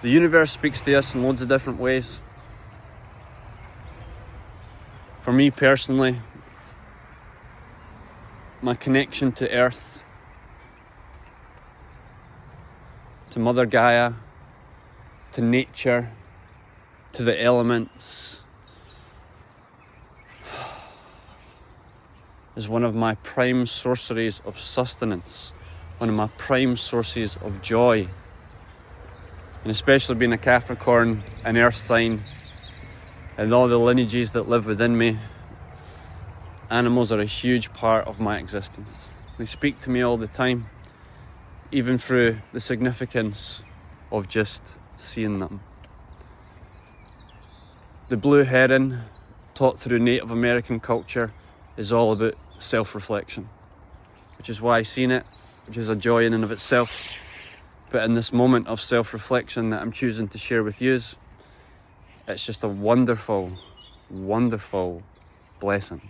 The universe speaks to us in loads of different ways. For me personally, my connection to Earth, to Mother Gaia, to nature, to the elements, is one of my prime sources of sustenance, one of my prime sources of joy. And especially being a Capricorn, an earth sign, and all the lineages that live within me, animals are a huge part of my existence. They speak to me all the time, even through the significance of just seeing them. The blue heron, taught through Native American culture, is all about self-reflection, which is why seeing it, which is a joy in and of itself. But in this moment of self-reflection that I'm choosing to share with you, it's just a wonderful, wonderful blessing.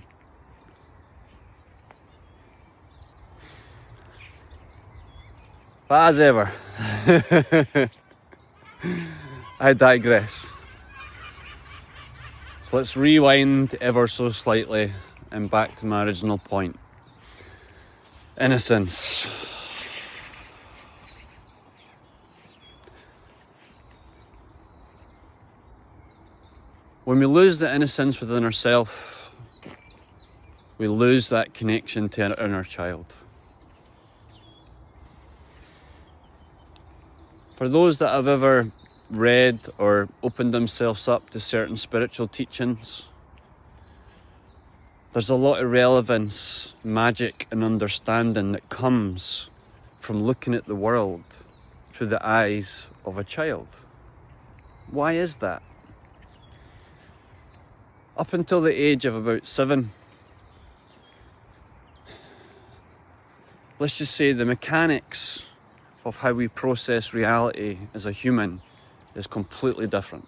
But as ever, I digress. So let's rewind ever so slightly and back to my original point. Innocence. When we lose the innocence within ourselves, we lose that connection to our inner child. For those that have ever read or opened themselves up to certain spiritual teachings, there's a lot of relevance, magic and understanding that comes from looking at the world through the eyes of a child. Why is that? Up until the age of about 7, let's just say the mechanics of how we process reality as a human is completely different.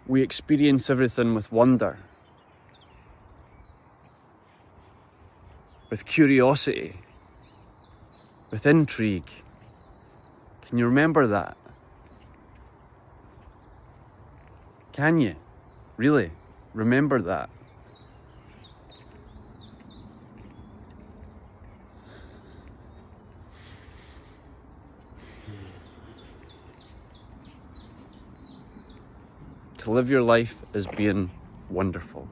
We experience everything with wonder, with curiosity, with intrigue. Can you remember that? Can you? Really? Remember that? To live your life as being wonderful.